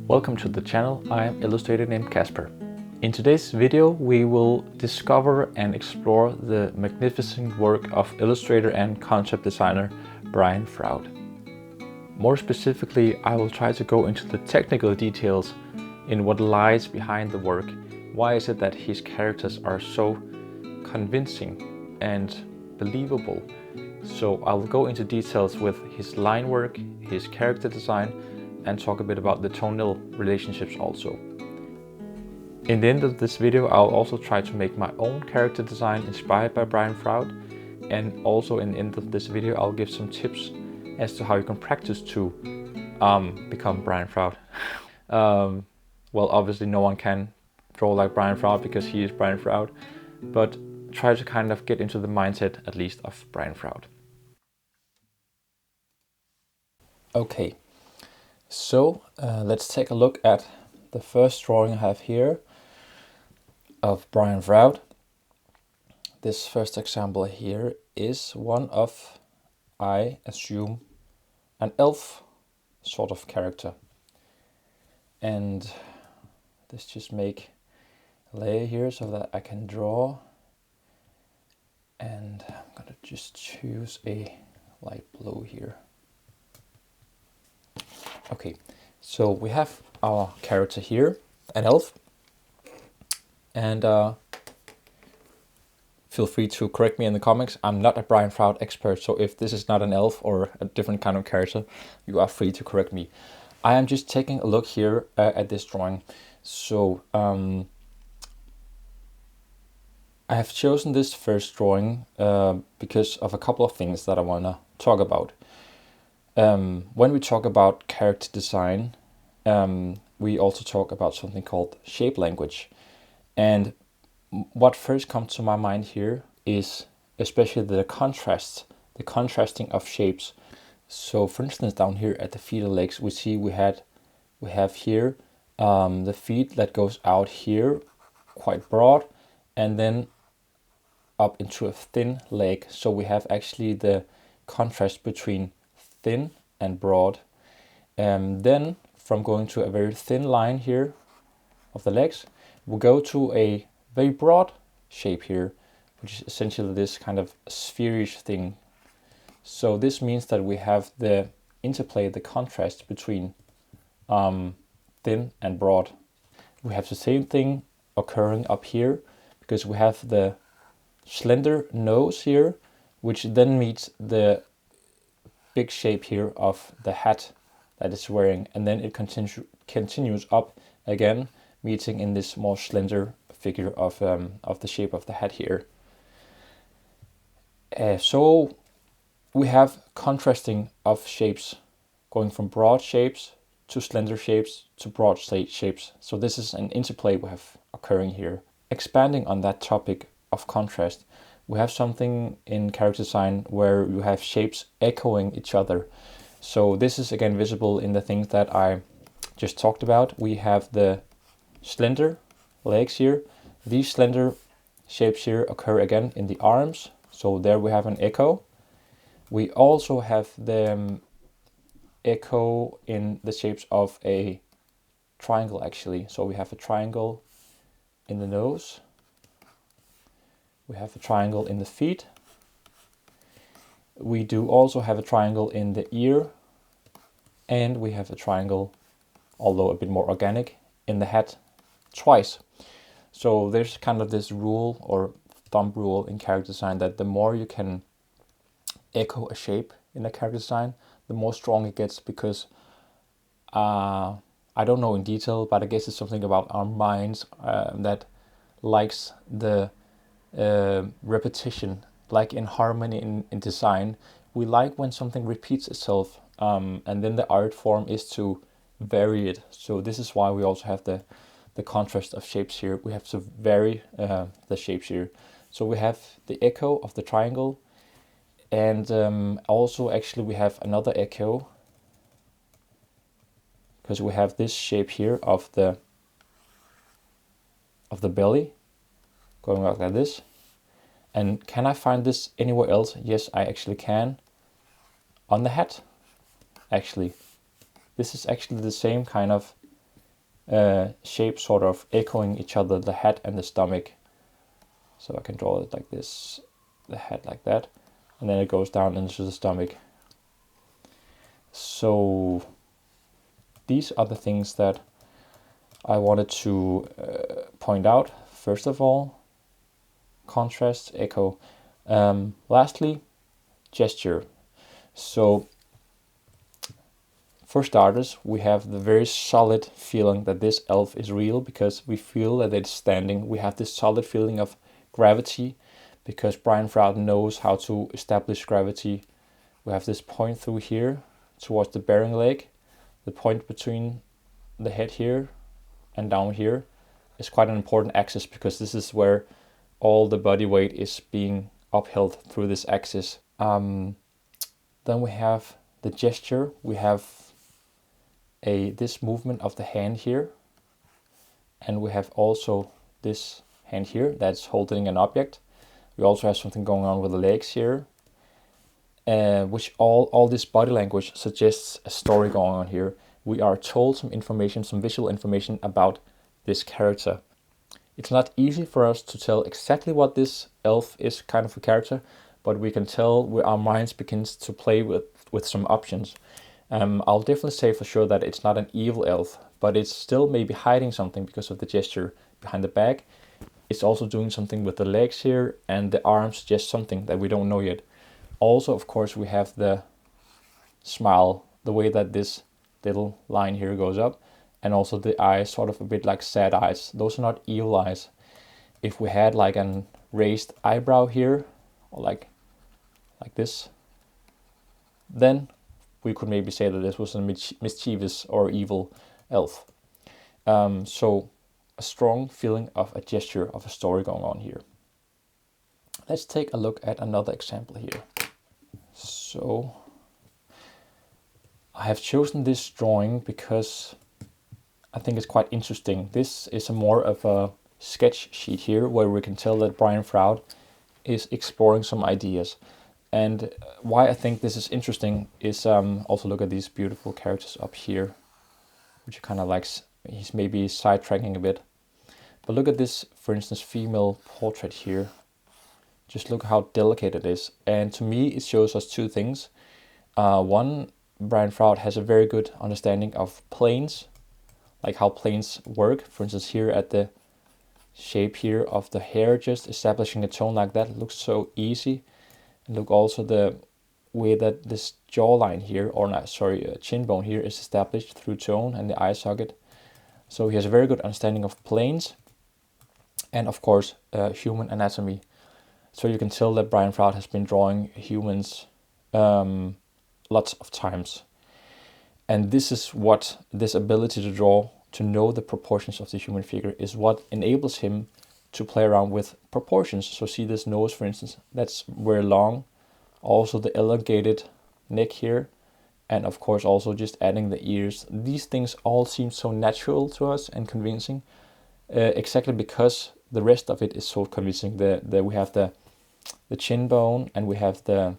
Welcome to the channel. I am illustrator named Casper. In today's video we will discover and explore the magnificent work of illustrator and concept designer Brian Froud. More specifically, I will try to go into the technical details in what lies behind the work. Why is it that his characters are so convincing and believable? So I'll go into details with his line work, his character design, and talk a bit about the tonal relationships also. In the end of this video, I'll also try to make my own character design inspired by Brian Froud, and also in the end of this video I'll give some tips as to how you can practice to become Brian Froud. Well, obviously no one can draw like Brian Froud because he is Brian Froud, but try to kind of get into the mindset at least of Brian Froud. Okay, so let's take a look at the first drawing I have here of Brian Froud. This first example here is one of, I assume, an elf sort of character. And let's just make a layer here so that I can draw. And I'm gonna just choose a light blue here. Okay, so we have our character here, an elf. And feel free to correct me in the comments. I'm not a Brian Froud expert, so if this is not an elf or a different kind of character, you are free to correct me. I am just taking a look here at this drawing. So I have chosen this first drawing because of a couple of things that I want to talk about. When we talk about character design, we also talk about something called shape language. And what first comes to my mind here is especially the contrasting of shapes. So for instance, down here at the feet and legs, we see we have here the feet that goes out here quite broad and then up into a thin leg. So we have actually the contrast between thin and broad. And then from going to a very thin line here of the legs, we'll go to a very broad shape here, which is essentially this kind of spherish thing. So this means that we have the interplay, the contrast between thin and broad. We have the same thing occurring up here because we have the slender nose here, which then meets the big shape here of the hat that it's wearing, and then it continues up again, meeting in this more slender figure of the shape of the hat here. So we have contrasting of shapes, going from broad shapes to slender shapes to broad shapes. So this is an interplay we have occurring here. Expanding on that topic of contrast, we have something in character design where you have shapes echoing each other. So this is again visible in the things that I just talked about. We have the slender legs here. These slender shapes here occur again in the arms. So there we have an echo. We also have the echo in the shapes of a triangle actually. So we have a triangle in the nose. We have a triangle in the feet. We do also have a triangle in the ear. And we have a triangle, although a bit more organic, in the hat twice. So there's kind of this rule or thumb rule in character design that the more you can echo a shape in a character design, the more strong it gets, because I don't know in detail, but I guess it's something about our minds that likes the repetition. Like in harmony in design, we like when something repeats itself, and then the art form is to vary it. So this is why we also have the contrast of shapes here. We have to vary the shapes here. So we have the echo of the triangle, and also actually we have another echo because we have this shape here of the belly going out like this. And can I find this anywhere else? Yes, I actually can. On the hat, actually. This is actually the same kind of shapes sort of echoing each other, the head and the stomach. So I can draw it like this, the head like that, and then it goes down into the stomach. So these are the things that I wanted to point out. First of all, contrast, echo. Lastly, gesture. So for starters, we have the very solid feeling that this elf is real because we feel that it's standing. We have this solid feeling of gravity because Brian Froud knows how to establish gravity. We have this point through here towards the bearing leg. The point between the head here and down here is quite an important axis because this is where all the body weight is being upheld through this axis. Then we have the gesture. We have this movement of the hand here, and we have also this hand here that's holding an object. We also have something going on with the legs here, which all this body language suggests a story going on here. We are told some information, some visual information about this character. It's not easy for us to tell exactly what this elf is kind of a character, but we can tell where our minds begins to play with some options. I'll definitely say for sure that it's not an evil elf, but it's still maybe hiding something because of the gesture behind the back. It's also doing something with the legs here, and the arms suggest something that we don't know yet. Also, of course, we have the smile, the way that this little line here goes up, and also the eyes, sort of a bit like sad eyes. Those are not evil eyes. If we had like an raised eyebrow here, or like this, then we could maybe say that this was a mischievous or evil elf. So a strong feeling of a gesture, of a story going on here. Let's take a look at another example here. So I have chosen this drawing because I think it's quite interesting. This is more of a sketch sheet here where we can tell that Brian Froud is exploring some ideas. And why I think this is interesting is also look at these beautiful characters up here, which kind of like, he's maybe sidetracking a bit. But look at this, for instance, female portrait here. Just look how delicate it is. And to me, it shows us two things. One, Brian Froud has a very good understanding of planes, like how planes work. For instance, here at the shape here of the hair, just establishing a tone like that looks so easy. And look also the way that this jawline here, or not, sorry, chin bone here is established through tone and the eye socket. So he has a very good understanding of planes and of course human anatomy. So you can tell that Brian Froud has been drawing humans lots of times. And this is what this ability to draw, to know the proportions of the human figure, is what enables him to play around with proportions. So see this nose, for instance, that's very long. Also the elongated neck here. And of course also just adding the ears. These things all seem so natural to us and convincing, exactly because the rest of it is so convincing. We have the chin bone, and we have the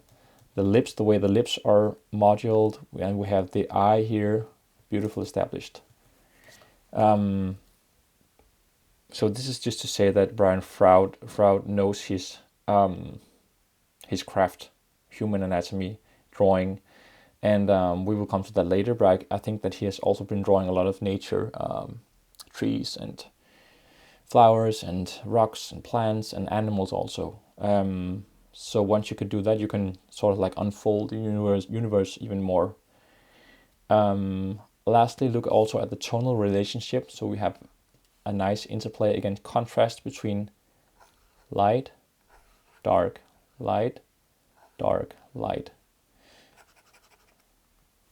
lips, the way the lips are moduled, and we have the eye here, beautiful established. So this is just to say that Brian Froud knows his craft, human anatomy, drawing, and we will come to that later, but I think that he has also been drawing a lot of nature, trees and flowers and rocks and plants and animals also. So once you could do that, you can sort of like unfold the universe even more. Lastly, look also at the tonal relationship. So we have a nice interplay, again, contrast between light, dark, light, dark, light.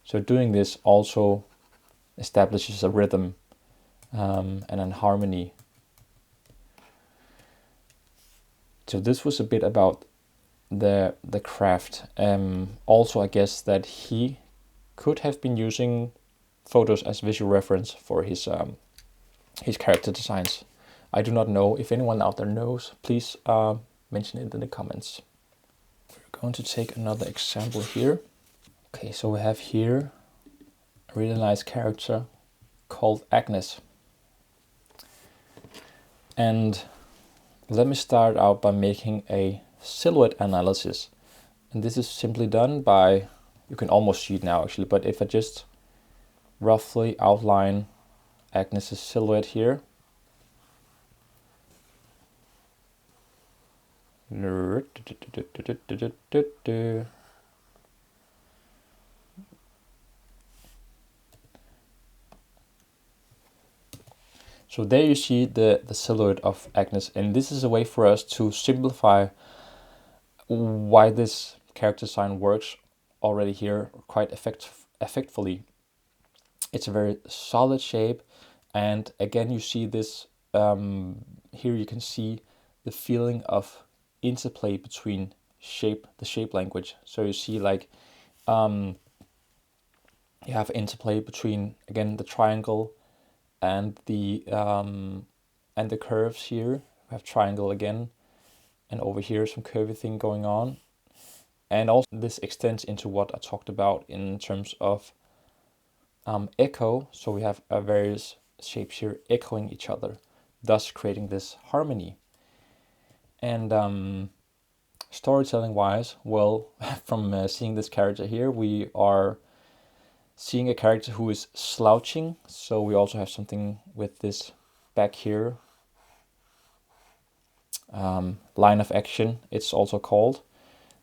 So doing this also establishes a rhythm and a harmony. So this was a bit about the craft. Also, I guess that he could have been using photos as visual reference for his character designs. I do not know. If anyone out there knows, please mention it in the comments. We're going to take another example here. Okay, so we have here a really nice character called Agnes. And let me start out by making a silhouette analysis. And this is simply done by, you can almost see it now actually, but if I just roughly outline Agnes's silhouette here. So there you see the silhouette of Agnes, and this is a way for us to simplify why this character design works already here quite effectively. It's a very solid shape, and again you see this, here you can see the feeling of interplay between the shape language. So you see like you have interplay between, again, the triangle and the curves here. We have triangle again, and over here some curvy thing going on. And also this extends into what I talked about in terms of echo. So we have various shapes here echoing each other, thus creating this harmony. And storytelling wise, well, from seeing this character here, we are seeing a character who is slouching. So we also have something with this back here, line of action it's also called.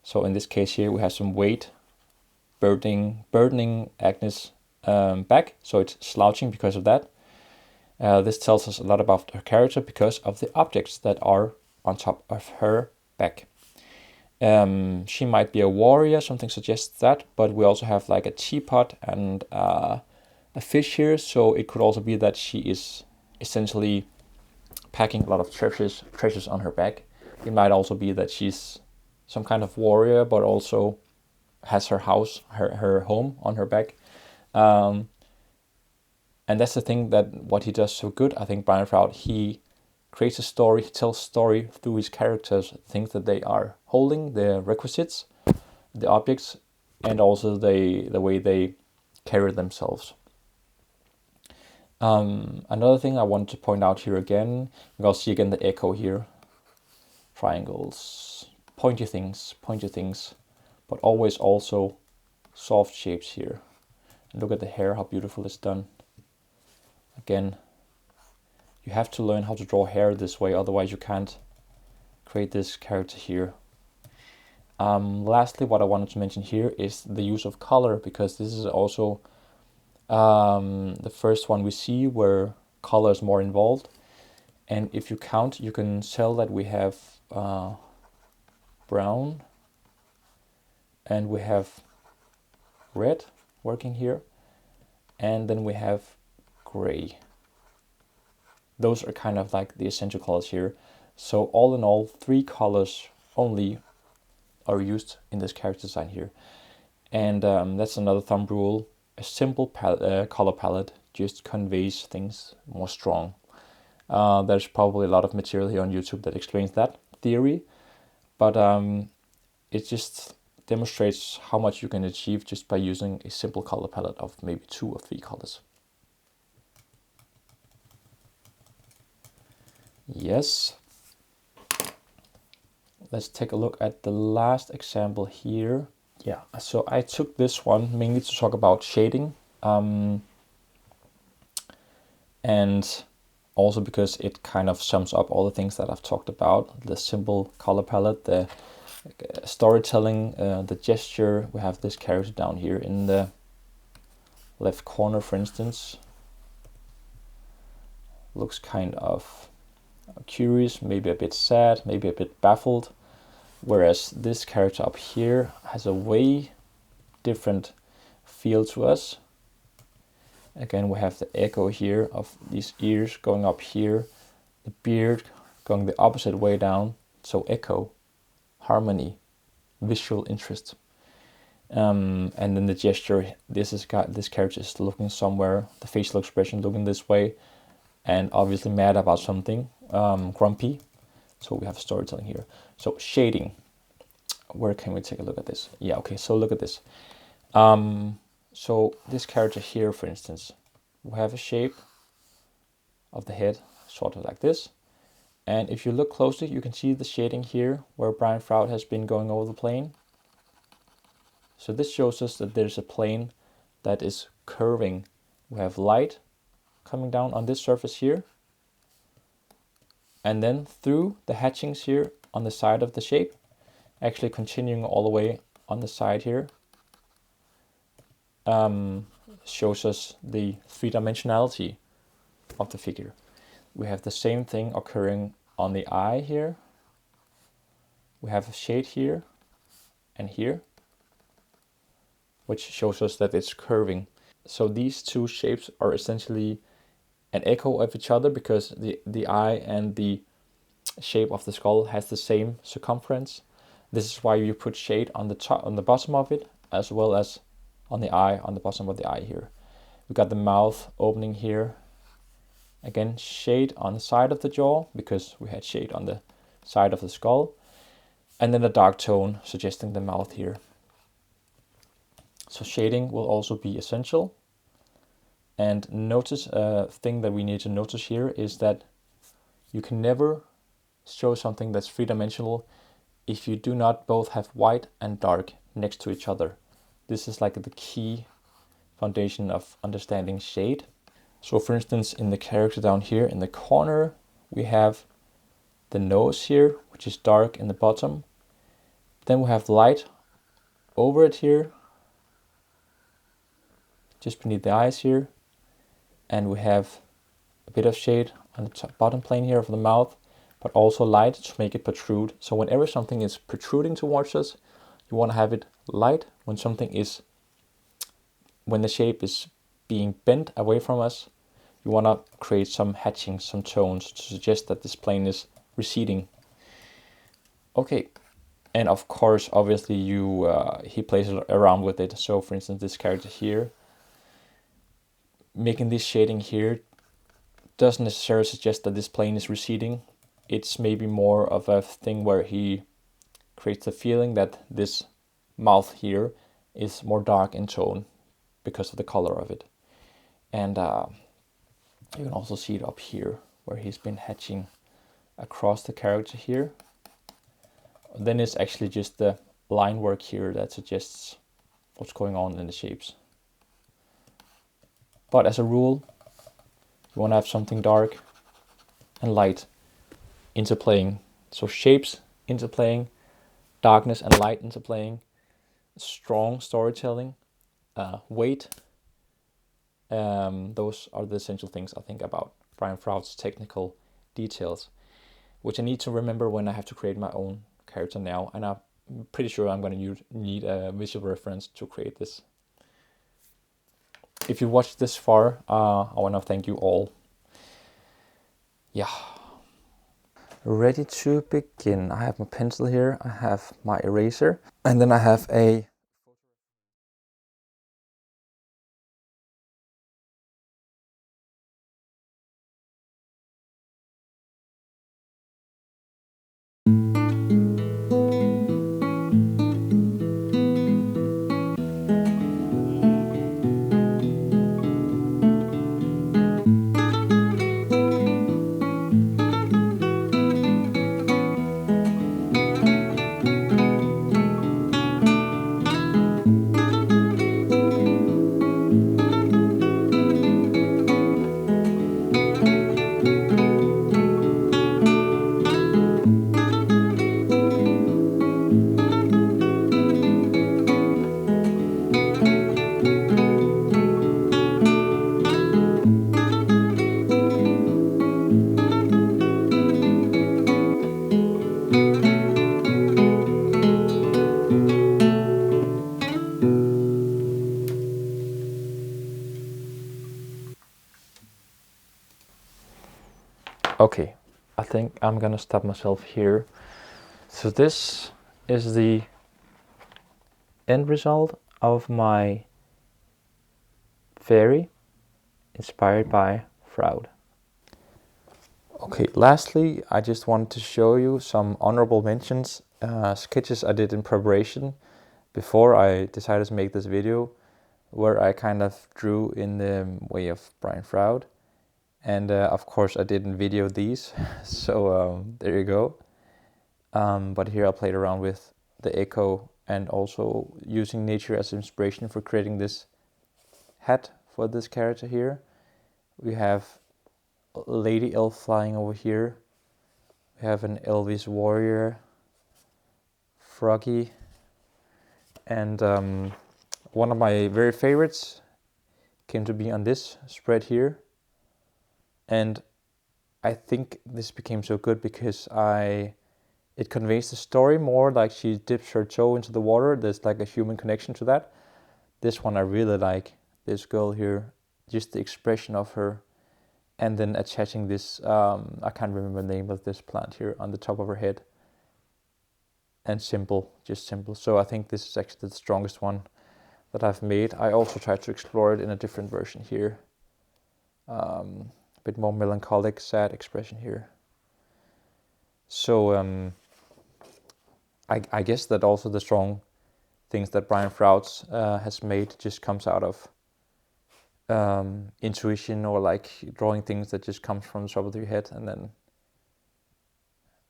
So in this case here we have some weight burdening Agnes back, so it's slouching because of that. This tells us a lot about her character because of the objects that are on top of her back. She might be a warrior, something suggests that, but we also have like a teapot and a fish here, so it could also be that she is essentially packing a lot of treasures on her back. It might also be that she's some kind of warrior, but also has her house, her home on her back. And that's the thing that what he does so good, I think, Brian Froud, he creates a story, he tells story through his characters, things that they are holding, the requisites, the objects, and also the way they carry themselves. Another thing I wanted to point out here again, you can see again the echo here, triangles, pointy things, but always also soft shapes here. And look at the hair, how beautiful it's done. Again, you have to learn how to draw hair this way, otherwise you can't create this character here. Lastly, what I wanted to mention here is the use of color, because this is also the first one we see where color is more involved. And if you count, you can tell that we have brown and we have red working here, and then we have gray. Those are kind of like the essential colors here. So all in all, 3 colors only are used in this character design here. And that's another thumb rule. A simple color palette just conveys things more strong. There's probably a lot of material here on YouTube that explains that theory, but it just demonstrates how much you can achieve just by using a simple color palette of maybe 2 or 3 colors. Yes. Let's take a look at the last example here. Yeah, so I took this one mainly to talk about shading, and also because it kind of sums up all the things that I've talked about: the simple color palette, the storytelling, the gesture. We have this character down here in the left corner, for instance. Looks kind of curious, maybe a bit sad, maybe a bit baffled. Whereas this character up here has a way different feel to us. Again, we have the echo here of these ears going up here, the beard going the opposite way down. So echo, harmony, visual interest. And then the gesture, this character is looking somewhere, the facial expression looking this way, and obviously mad about something, grumpy. So we have storytelling here. So shading, where can we take a look at this? Yeah, okay, so look at this. So this character here, for instance, we have a shape of the head, sort of like this. And if you look closely, you can see the shading here where Brian Froud has been going over the plane. So this shows us that there's a plane that is curving. We have light coming down on this surface here, and then through the hatchings here on the side of the shape, actually continuing all the way on the side here, shows us the three-dimensionality of the figure. We have the same thing occurring on the eye here. We have a shade here and here, which shows us that it's curving. So these two shapes are essentially an echo of each other, because the eye and the shape of the skull has the same circumference. This is why you put shade on the top, on the bottom of it, as well as on the eye, on the bottom of the eye here. We got the mouth opening here. Again, shade on the side of the jaw, because we had shade on the side of the skull. And then a dark tone suggesting the mouth here. So shading will also be essential. And notice a thing that we need to notice here is that you can never show something that's three-dimensional if you do not both have white and dark next to each other. This is like the key foundation of understanding shade. So for instance, in the character down here in the corner, we have the nose here, which is dark in the bottom. Then we have light over it here, just beneath the eyes here. And we have a bit of shade on the bottom plane here of the mouth, but also light to make it protrude. So whenever something is protruding towards us, you want to have it light. When the shape is being bent away from us, you want to create some hatching, some tones to suggest that this plane is receding. Okay, and of course, obviously, he plays around with it. So for instance, this character here, making this shading here doesn't necessarily suggest that this plane is receding. It's maybe more of a thing where he creates the feeling that this mouth here is more dark in tone because of the color of it. And you can also see it up here where he's been hatching across the character here. Then it's actually just the line work here that suggests what's going on in the shapes. But as a rule, you want to have something dark and light interplaying. So shapes interplaying, darkness and light interplaying, strong storytelling, weight. Those are the essential things I think about Brian Froud's technical details, which I need to remember when I have to create my own character now. And I'm pretty sure I'm going to need a visual reference to create this. If you watched this far, I want to thank you all. Yeah. Ready to begin. I have my pencil here, I have my eraser, and then I have a Okay, I think I'm gonna stop myself here. So this is the end result of my fairy inspired by Froud. Okay, lastly, I just wanted to show you some honorable mentions, sketches I did in preparation before I decided to make this video, where I kind of drew in the way of Brian Froud. And of course I didn't video these, so there you go. But here I played around with the echo and also using nature as inspiration for creating this hat for this character here. We have a lady elf flying over here. We have an Elvis warrior, Froggy, and one of my very favorites came to be on this spread here. And I think this became so good because it conveys the story more, like she dips her toe into the water. There's like a human connection to that. This one I really like, this girl here, just the expression of her, and then attaching this, I can't remember the name of this plant here, on the top of her head. And simple, just simple. So I think this is actually the strongest one that I've made. I also tried to explore it in a different version here. A bit more melancholic, sad expression here. So I guess that also the strong things that Brian Froud has made just comes out of intuition, or like drawing things that just comes from the top of your head, and then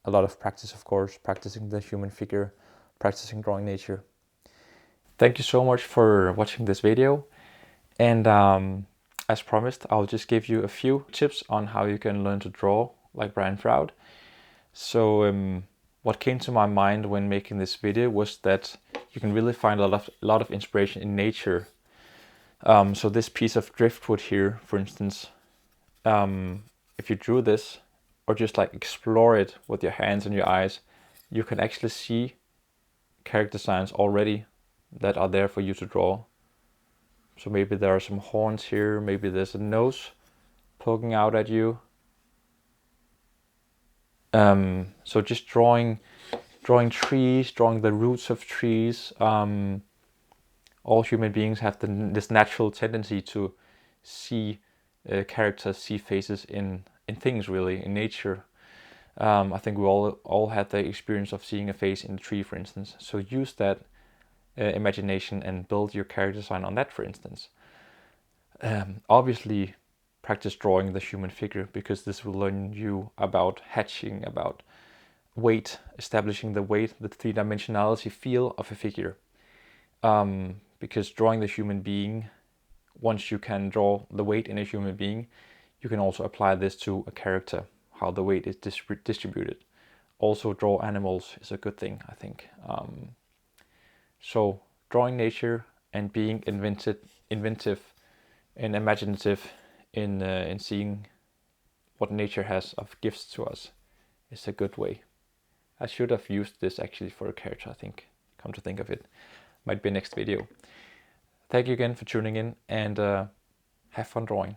a lot of practice, of course, practicing the human figure, practicing drawing nature. Thank you so much for watching this video, and as promised, I'll just give you a few tips on how you can learn to draw like Brian Froud. So what came to my mind when making this video was that you can really find a lot of inspiration in nature. So this piece of driftwood here, for instance, if you drew this or just like explore it with your hands and your eyes, you can actually see character designs already that are there for you to draw. So maybe there are some horns here, maybe there's a nose poking out at you. So just drawing trees, drawing the roots of trees. All human beings have this natural tendency to see characters, see faces in things, really, in nature. I think we all had the experience of seeing a face in a tree, for instance. So use that imagination and build your character design on that, for instance. Obviously, practice drawing the human figure, because this will learn you about hatching, about weight, establishing the weight, the three-dimensionality feel of a figure. Because drawing the human being, once you can draw the weight in a human being, you can also apply this to a character, how the weight is distributed. Also, draw animals is a good thing, I think. So drawing nature and being inventive and imaginative in seeing what nature has of gifts to us is a good way. I should have used this actually for a character, I think, come to think of it. Might be next video. Thank you again for tuning in, and have fun drawing.